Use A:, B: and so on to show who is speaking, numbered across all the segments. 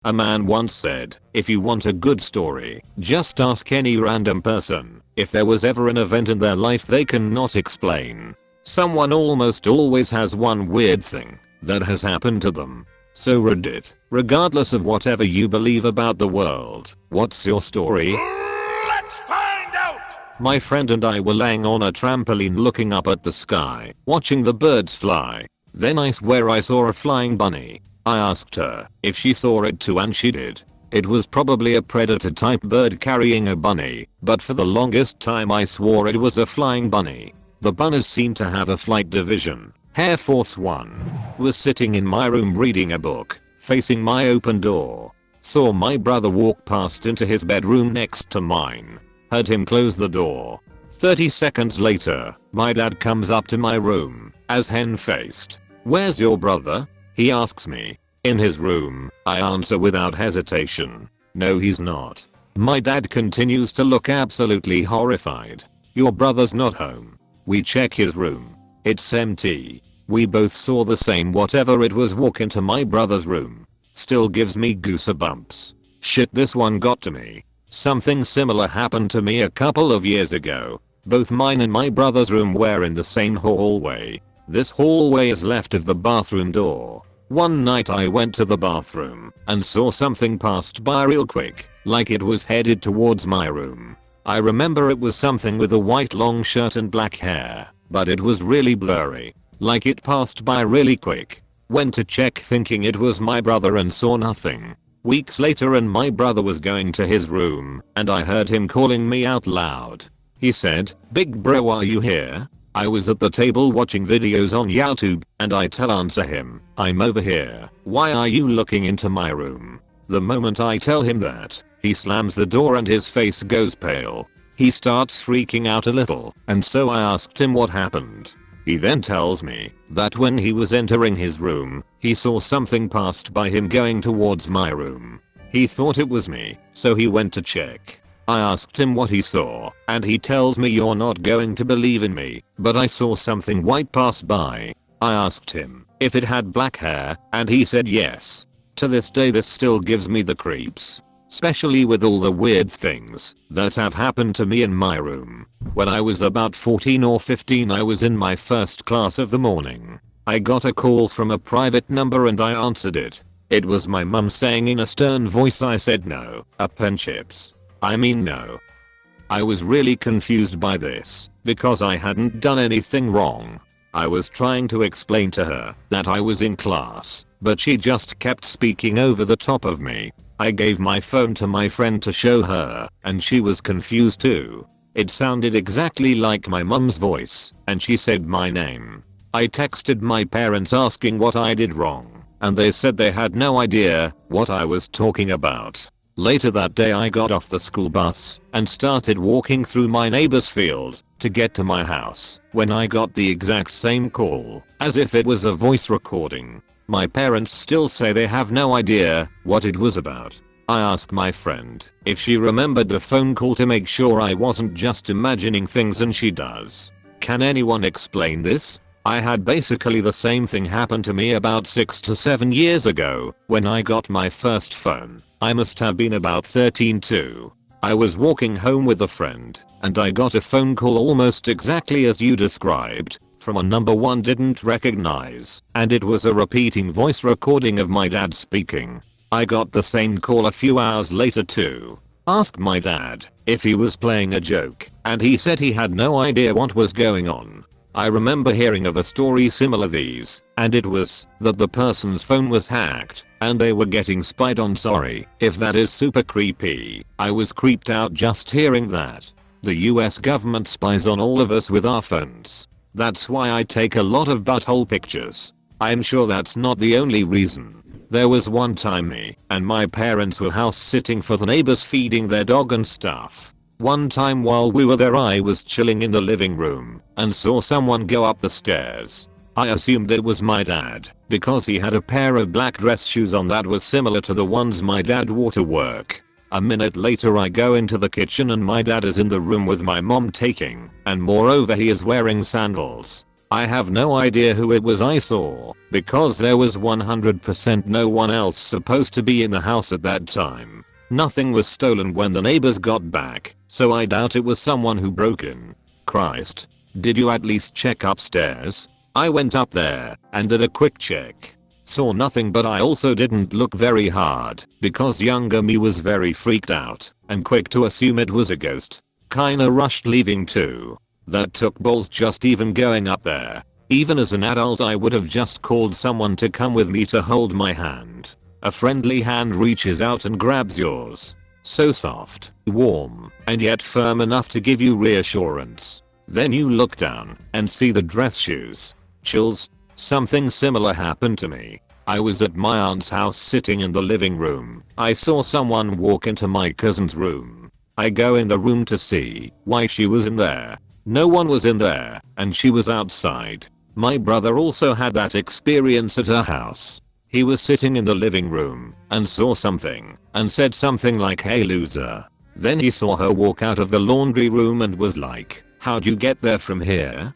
A: A man once said, if you want a good story, just ask any random person if there was ever an event in their life they cannot explain. Someone almost always has one weird thing that has happened to them. So Reddit, regardless of whatever you believe about the world, what's your story?
B: Let's find out!
A: My friend and I were laying on a trampoline looking up at the sky, watching the birds fly. Then I swear I saw a flying bunny. I asked her if she saw it too and she did. It was probably a predator type bird carrying a bunny, but for the longest time I swore it was a flying bunny. The bunnies seem to have a flight division. Air Force One was sitting in my room reading a book, facing my open door. Saw my brother walk past into his bedroom next to mine. Heard him close the door. 30 seconds later, my dad comes up to my room, as hen-faced. "Where's your brother?" he asks me. "In his room," I answer without hesitation. "No, he's not." My dad continues to look absolutely horrified. "Your brother's not home." We check his room. It's empty. We both saw the same whatever it was walk into my brother's room. Still gives me goosebumps. Shit, this one got to me. Something similar happened to me a couple of years ago. Both mine and my brother's room were in the same hallway. This hallway is left of the bathroom door. One night I went to the bathroom and saw something passed by real quick, like it was headed towards my room. I remember it was something with a white long shirt and black hair, but it was really blurry, like it passed by really quick. Went to check thinking it was my brother and saw nothing. Weeks later and my brother was going to his room and I heard him calling me out loud. He said, "Big bro, are you here?" I was at the table watching videos on YouTube and I answer him, "I'm over here. Why are you looking into my room?" The moment I tell him that, he slams the door and his face goes pale. He starts freaking out a little and so I asked him what happened. He then tells me that when he was entering his room, he saw something passed by him going towards my room. He thought it was me, so he went to check. I asked him what he saw, and he tells me, "You're not going to believe in me, but I saw something white pass by." I asked him if it had black hair, and he said yes. To this day this still gives me the creeps. Especially with all the weird things that have happened to me in my room. When I was about 14 or 15 I was in my first class of the morning. I got a call from a private number and I answered it. It was my mum saying in a stern voice. I said, "No, a pen chips. I mean no." I was really confused by this because I hadn't done anything wrong. I was trying to explain to her that I was in class, but she just kept speaking over the top of me. I gave my phone to my friend to show her, and she was confused too. It sounded exactly like my mum's voice, and she said my name. I texted my parents asking what I did wrong, and they said they had no idea what I was talking about. Later that day I got off the school bus and started walking through my neighbor's field to get to my house when I got the exact same call, as if it was a voice recording. My parents still say they have no idea what it was about. I asked my friend if she remembered the phone call to make sure I wasn't just imagining things, and she does. Can anyone explain this? I had basically the same thing happen to me about 6 to 7 years ago when I got my first phone. I must have been about 13 too. I was walking home with a friend and I got a phone call almost exactly as you described, from a number one didn't recognize, and it was a repeating voice recording of my dad speaking. I got the same call a few hours later too. Asked my dad if he was playing a joke, and he said he had no idea what was going on. I remember hearing of a story similar these, and it was that the person's phone was hacked and they were getting spied on. Sorry if that is super creepy. I was creeped out just hearing that. The US government spies on all of us with our phones. That's why I take a lot of butthole pictures. I'm sure that's not the only reason. There was one time me and my parents were house sitting for the neighbors feeding their dog and stuff. One time while we were there I was chilling in the living room and saw someone go up the stairs. I assumed it was my dad because he had a pair of black dress shoes on that was similar to the ones my dad wore to work. A minute later I go into the kitchen and my dad is in the room with my mom taking, and moreover he is wearing sandals. I have no idea who it was I saw, because there was 100% no one else supposed to be in the house at that time. Nothing was stolen when the neighbors got back, so I doubt it was someone who broke in. Christ. Did you at least check upstairs? I went up there and did a quick check. Saw nothing, but I also didn't look very hard because younger me was very freaked out and quick to assume it was a ghost. Kinda rushed leaving too. That took balls just even going up there. Even as an adult I would have just called someone to come with me to hold my hand. A friendly hand reaches out and grabs yours. So soft, warm, and yet firm enough to give you reassurance. Then you look down and see the dress shoes. Chills. Something similar happened to me. I was at my aunt's house sitting in the living room. I saw someone walk into my cousin's room. I go in the room to see why she was in there. No one was in there, and she was outside. My brother also had that experience at her house. He was sitting in the living room and saw something and said something like, "Hey loser." Then he saw her walk out of the laundry room and was like, "How'd you get there from here?"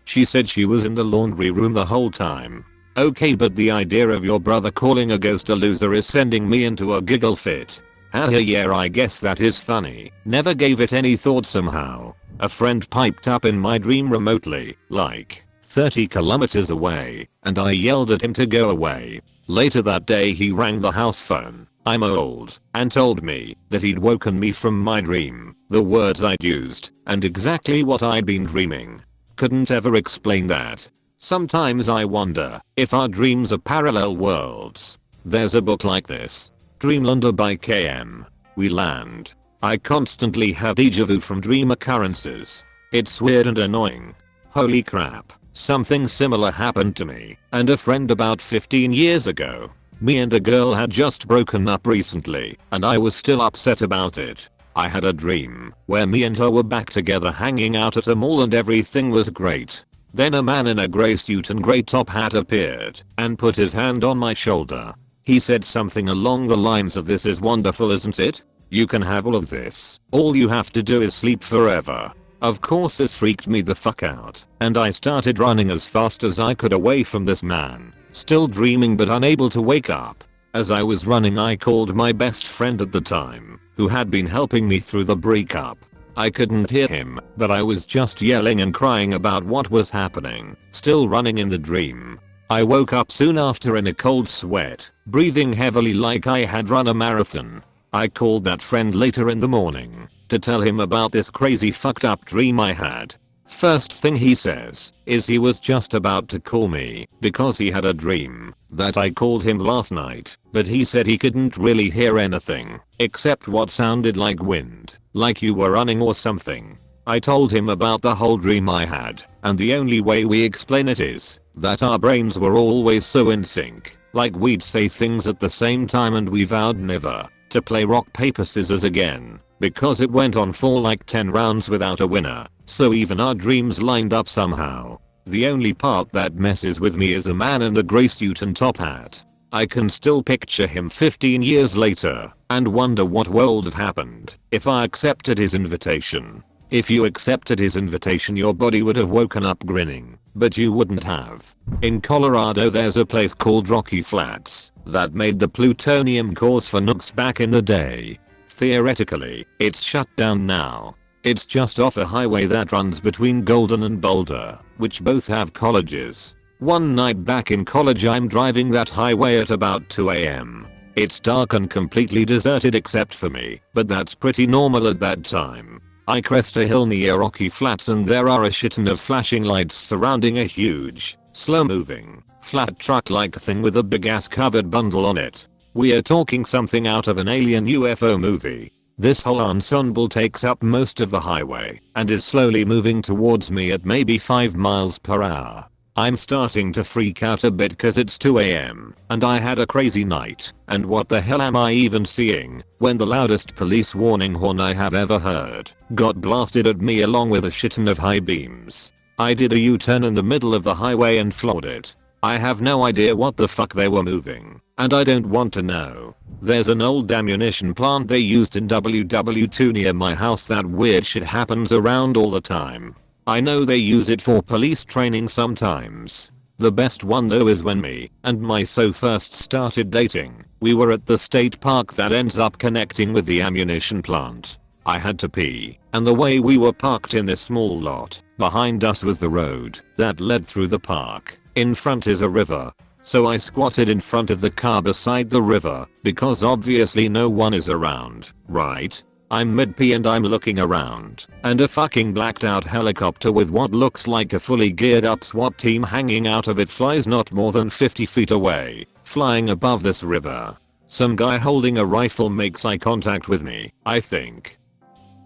A: She said she was in the laundry room the whole time. Okay, but the idea of your brother calling a ghost a loser is sending me into a giggle fit. Haha, yeah, I guess that is funny. Never gave it any thought somehow. A friend piped up in my dream remotely, like 30 kilometers away, and I yelled at him to go away. Later that day he rang the house phone, I'm old, and told me that he'd woken me from my dream, the words I'd used, and exactly what I'd been dreaming. Couldn't ever explain that. Sometimes I wonder if our dreams are parallel worlds. There's a book like this, Dreamlander by K.M. Wieland. I constantly have déjà vu from dream occurrences. It's weird and annoying. Holy crap, something similar happened to me and a friend about 15 years ago. Me and a girl had just broken up recently and I was still upset about it. I had a dream where me and her were back together hanging out at a mall and everything was great. Then a man in a grey suit and grey top hat appeared and put his hand on my shoulder. He said something along the lines of, "This is wonderful, isn't it? You can have all of this. All you have to do is sleep forever." Of course this freaked me the fuck out, and I started running as fast as I could away from this man, still dreaming but unable to wake up. As I was running I called my best friend at the time, who had been helping me through the breakup. I couldn't hear him, but I was just yelling and crying about what was happening, still running in the dream. I woke up soon after in a cold sweat, breathing heavily like I had run a marathon. I called that friend later in the morning to tell him about this crazy fucked up dream I had. First thing he says is he was just about to call me because he had a dream that I called him last night, but he said he couldn't really hear anything except what sounded like wind, like you were running or something. I told him about the whole dream I had, and the only way we explain it is that our brains were always so in sync, like we'd say things at the same time, and we vowed never to play rock paper scissors again because it went on for like 10 rounds without a winner, so even our dreams lined up somehow. The only part that messes with me is a man in the grey suit and top hat. I can still picture him 15 years later and wonder what would have happened if I accepted his invitation. If you accepted his invitation your body would have woken up grinning, but you wouldn't have. In Colorado there's a place called Rocky Flats that made the plutonium cores for nukes back in the day. Theoretically, it's shut down now. It's just off a highway that runs between Golden and Boulder, which both have colleges. One night back in college I'm driving that highway at about 2 AM. It's dark and completely deserted except for me, but that's pretty normal at that time. I crest a hill near Rocky Flats and there are a shitton of flashing lights surrounding a huge, slow-moving, flat truck-like thing with a big-ass covered bundle on it. We are talking something out of an alien UFO movie. This whole ensemble takes up most of the highway and is slowly moving towards me at maybe 5 miles per hour. I'm starting to freak out a bit cause it's 2 AM and I had a crazy night, and what the hell am I even seeing, when the loudest police warning horn I have ever heard got blasted at me along with a shitton of high beams. I did a U-turn in the middle of the highway and floored it. I have no idea what the fuck they were moving, and I don't want to know. There's an old ammunition plant they used in WW2 near my house that weird shit happens around all the time. I know they use it for police training sometimes. The best one though is when me and my so first started dating. We were at the state park that ends up connecting with the ammunition plant. I had to pee, and the way we were parked in this small lot, behind us was the road that led through the park. In front is a river. So I squatted in front of the car beside the river, because obviously no one is around, right? I'm mid-pee and I'm looking around, and a fucking blacked out helicopter with what looks like a fully geared up SWAT team hanging out of it flies not more than 50 feet away, flying above this river. Some guy holding a rifle makes eye contact with me, I think.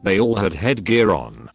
A: They all had headgear on.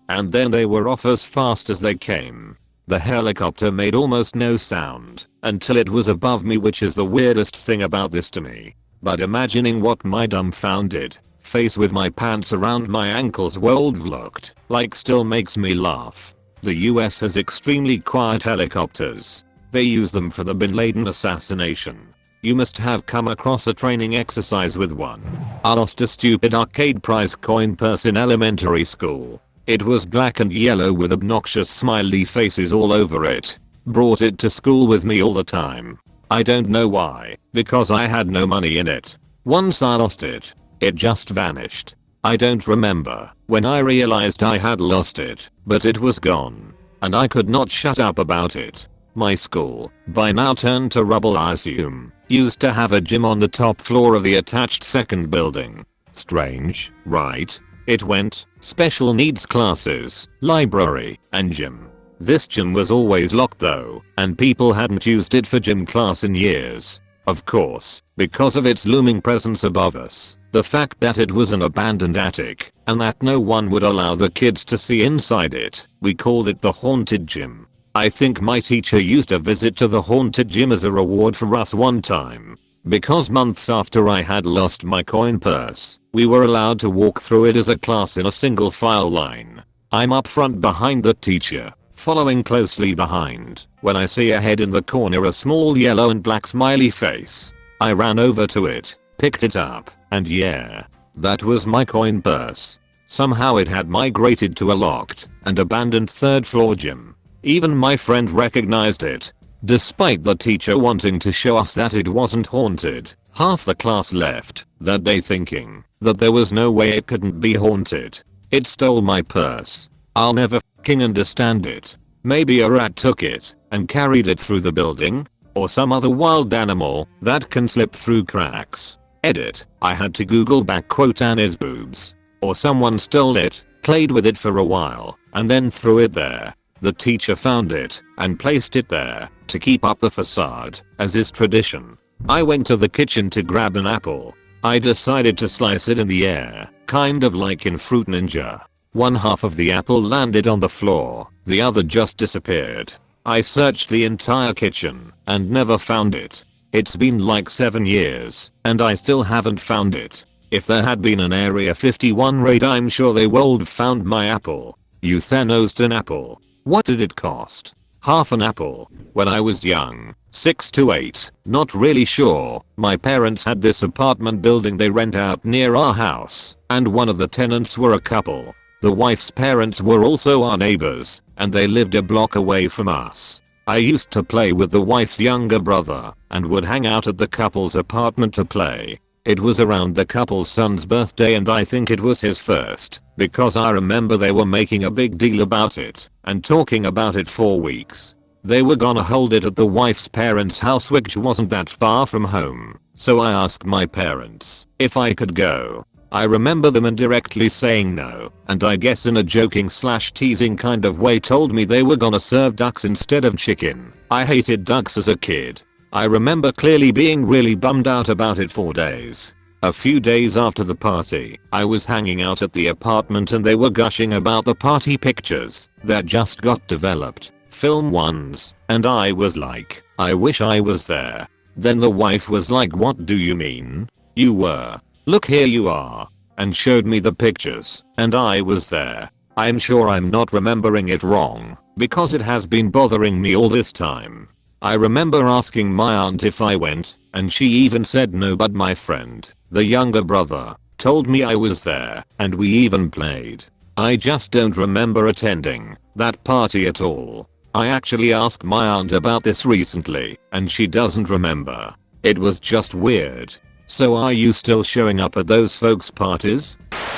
A: And then they were off as fast as they came. The helicopter made almost no sound until it was above me, which is the weirdest thing about this to me. But imagining what my dumbfounded face with my pants around my ankles would looked like still makes me laugh. The US has extremely quiet helicopters. They use them for the Bin Laden assassination. You must have come across a training exercise with one. I lost a stupid arcade prize coin purse in elementary school. It was black and yellow with obnoxious smiley faces all over it. Brought it to school with me all the time. I don't know why, because I had no money in it. Once I lost it, it just vanished. I don't remember when I realized I had lost it, but it was gone. And I could not shut up about it. My school, by now turned to rubble I assume, used to have a gym on the top floor of the attached second building. Strange, right? It went, special needs classes, library, and gym. This gym was always locked though, and people hadn't used it for gym class in years. Of course, because of its looming presence above us, the fact that it was an abandoned attic, and that no one would allow the kids to see inside it, we called it the haunted gym. I think my teacher used a visit to the haunted gym as a reward for us one time. Because months after I had lost my coin purse, we were allowed to walk through it as a class in a single file line. I'm up front behind the teacher, following closely behind, when I see ahead in the corner a small yellow and black smiley face. I ran over to it, picked it up, and yeah, that was my coin purse. Somehow it had migrated to a locked and abandoned third floor gym. Even my friend recognized it. Despite the teacher wanting to show us that it wasn't haunted, half the class left that day thinking that there was no way it couldn't be haunted. It stole my purse. I'll never f***ing understand it. Maybe a rat took it and carried it through the building, or some other wild animal that can slip through cracks. Edit. I had to Google back quote Annie's boobs. Or someone stole it, played with it for a while, and then threw it there. The teacher found it and placed it there to keep up the facade, as is tradition. I went to the kitchen to grab an apple. I decided to slice it in the air, kind of like in Fruit Ninja. One half of the apple landed on the floor, the other just disappeared. I searched the entire kitchen and never found it. It's been like 7 years and I still haven't found it. If there had been an Area 51 raid, I'm sure they would found my apple. You Thanosed an apple. What did it cost? Half an apple. When I was young, 6 to 8, not really sure. My parents had this apartment building they rent out near our house, and one of the tenants were a couple. The wife's parents were also our neighbors, and they lived a block away from us. I used to play with the wife's younger brother, and would hang out at the couple's apartment to play. It was around the couple's son's birthday and I think it was his first, because I remember they were making a big deal about it and talking about it for weeks. They were gonna hold it at the wife's parents' house, which wasn't that far from home, so I asked my parents if I could go. I remember them indirectly saying no, and I guess in a joking / teasing kind of way told me they were gonna serve ducks instead of chicken. I hated ducks as a kid. I remember clearly being really bummed out about it for days. A few days after the party, I was hanging out at the apartment and they were gushing about the party pictures that just got developed, film ones, and I was like, I wish I was there. Then the wife was like, what do you mean? You were. Look, here you are. And showed me the pictures, and I was there. I'm sure I'm not remembering it wrong, because it has been bothering me all this time. I remember asking my aunt if I went, and she even said no, but my friend, the younger brother, told me I was there, and we even played. I just don't remember attending that party at all. I actually asked my aunt about this recently and she doesn't remember. It was just weird. So are you still showing up at those folks' parties?